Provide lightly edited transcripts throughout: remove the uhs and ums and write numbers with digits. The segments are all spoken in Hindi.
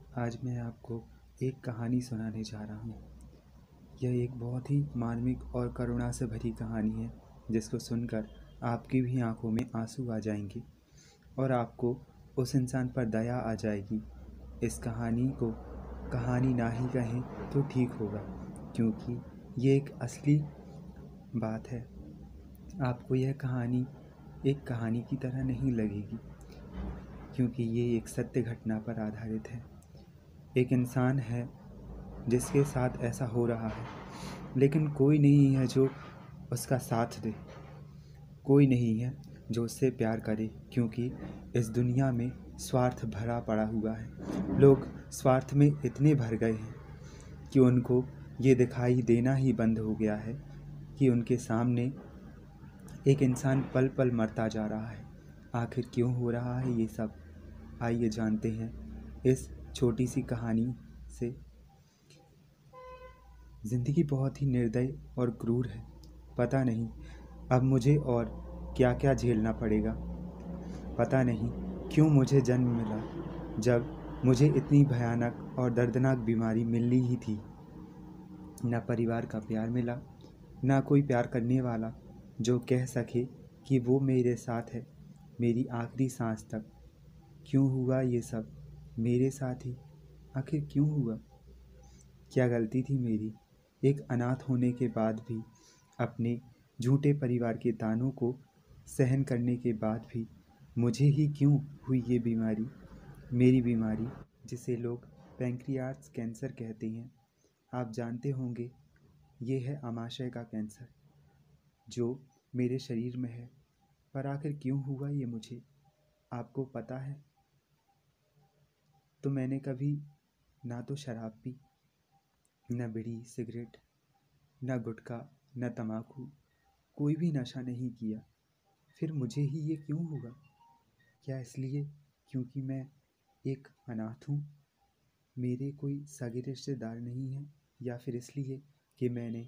आज मैं आपको एक कहानी सुनाने जा रहा हूँ। यह एक बहुत ही मार्मिक और करुणा से भरी कहानी है, जिसको सुनकर आपकी भी आंखों में आंसू आ जाएंगे और आपको उस इंसान पर दया आ जाएगी। इस कहानी को कहानी ना ही कहें तो ठीक होगा, क्योंकि ये एक असली बात है। आपको यह कहानी एक कहानी की तरह नहीं लगेगी, क्योंकि ये एक सत्य घटना पर आधारित है। एक इंसान है जिसके साथ ऐसा हो रहा है, लेकिन कोई नहीं है जो उसका साथ दे, कोई नहीं है जो उससे प्यार करे, क्योंकि इस दुनिया में स्वार्थ भरा पड़ा हुआ है। लोग स्वार्थ में इतने भर गए हैं कि उनको ये दिखाई देना ही बंद हो गया है कि उनके सामने एक इंसान पल पल मरता जा रहा है। आखिर क्यों हो रहा है ये सब? आइए जानते हैं इस छोटी सी कहानी से। ज़िंदगी बहुत ही निर्दयी और क्रूर है। पता नहीं अब मुझे और क्या क्या झेलना पड़ेगा। पता नहीं क्यों मुझे जन्म मिला, जब मुझे इतनी भयानक और दर्दनाक बीमारी मिलनी ही थी। न परिवार का प्यार मिला, न कोई प्यार करने वाला जो कह सके कि वो मेरे साथ है मेरी आखिरी सांस तक। क्यों हुआ ये सब मेरे साथ ही? आखिर क्यों हुआ? क्या गलती थी मेरी? एक अनाथ होने के बाद भी, अपने झूठे परिवार के तानों को सहन करने के बाद भी मुझे ही क्यों हुई ये बीमारी? मेरी बीमारी, जिसे लोग पैंक्रियास कैंसर कहते हैं। आप जानते होंगे, ये है आमाशय का कैंसर जो मेरे शरीर में है। पर आखिर क्यों हुआ ये मुझे? आपको पता है? तो मैंने कभी ना तो शराब पी, न बीड़ी सिगरेट, न गुटखा, न तम्बाकू, कोई भी नशा नहीं किया। फिर मुझे ही ये क्यों हुआ? क्या इसलिए क्योंकि मैं एक अनाथ हूँ, मेरे कोई सगे रिश्तेदार नहीं हैं, या फिर इसलिए कि मैंने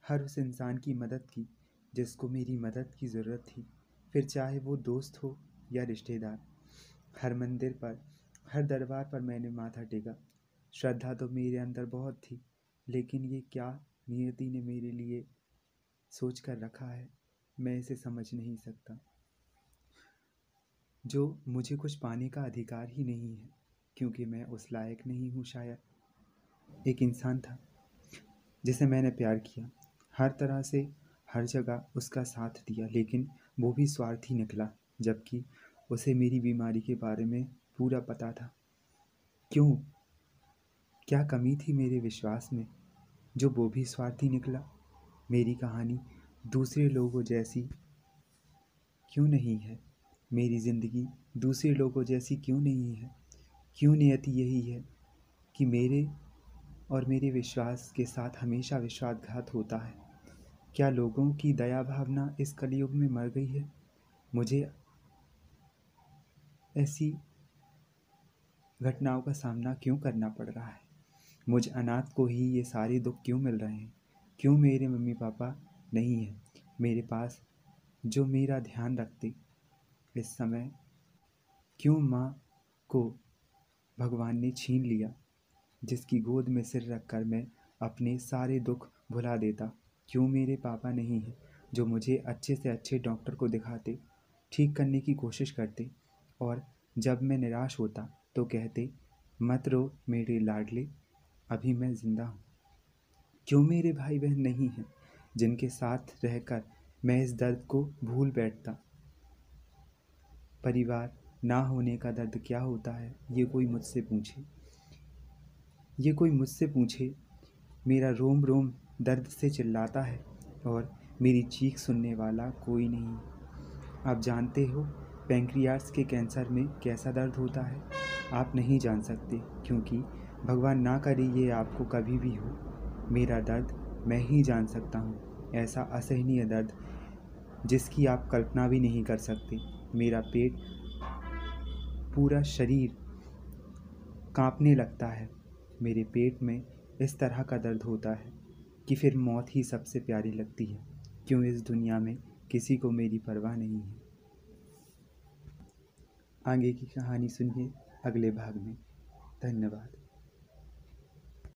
हर उस इंसान की मदद की जिसको मेरी मदद की ज़रूरत थी, फिर चाहे वो दोस्त हो या रिश्तेदार। हर मंदिर पर, हर दरबार पर मैंने माथा टेका। श्रद्धा तो मेरे अंदर बहुत थी, लेकिन ये क्या नियति ने मेरे लिए सोच कर रखा है, मैं इसे समझ नहीं सकता। जो मुझे कुछ पाने का अधिकार ही नहीं है, क्योंकि मैं उस लायक नहीं हूँ शायद। एक इंसान था जिसे मैंने प्यार किया, हर तरह से हर जगह उसका साथ दिया, लेकिन वो भी स्वार्थी निकला, जबकि उसे मेरी बीमारी के बारे में पूरा पता था। क्यों? क्या कमी थी मेरे विश्वास में जो वो भी स्वार्थी निकला? मेरी कहानी दूसरे लोगों जैसी क्यों नहीं है? मेरी ज़िंदगी दूसरे लोगों जैसी क्यों नहीं है? क्यों नियति यही है कि मेरे और मेरे विश्वास के साथ हमेशा विश्वासघात होता है? क्या लोगों की दया भावना इस कलयुग में मर गई है? मुझे ऐसी घटनाओं का सामना क्यों करना पड़ रहा है? मुझ अनाथ को ही ये सारे दुख क्यों मिल रहे हैं? क्यों मेरे मम्मी पापा नहीं हैं मेरे पास जो मेरा ध्यान रखते इस समय? क्यों माँ को भगवान ने छीन लिया, जिसकी गोद में सिर रखकर मैं अपने सारे दुख भुला देता? क्यों मेरे पापा नहीं हैं जो मुझे अच्छे से अच्छे डॉक्टर को दिखाते, ठीक करने की कोशिश करते, और जब मैं निराश होता तो कहते, मत रो मेरे लाडले, अभी मैं ज़िंदा हूँ? क्यों मेरे भाई बहन नहीं हैं जिनके साथ रहकर मैं इस दर्द को भूल बैठता? परिवार ना होने का दर्द क्या होता है, ये कोई मुझसे पूछे। ये कोई मुझसे पूछे। मेरा रोम रोम दर्द से चिल्लाता है और मेरी चीख सुनने वाला कोई नहीं। आप जानते हो पैंक्रियास के कैंसर में कैसा दर्द होता है? आप नहीं जान सकते, क्योंकि भगवान ना करे ये आपको कभी भी हो। मेरा दर्द मैं ही जान सकता हूँ, ऐसा असहनीय दर्द जिसकी आप कल्पना भी नहीं कर सकते। मेरा पेट, पूरा शरीर कांपने लगता है। मेरे पेट में इस तरह का दर्द होता है कि फिर मौत ही सबसे प्यारी लगती है। क्यों इस दुनिया में किसी को मेरी परवाह नहीं है? आगे की कहानी सुनिए अगले भाग में। धन्यवाद।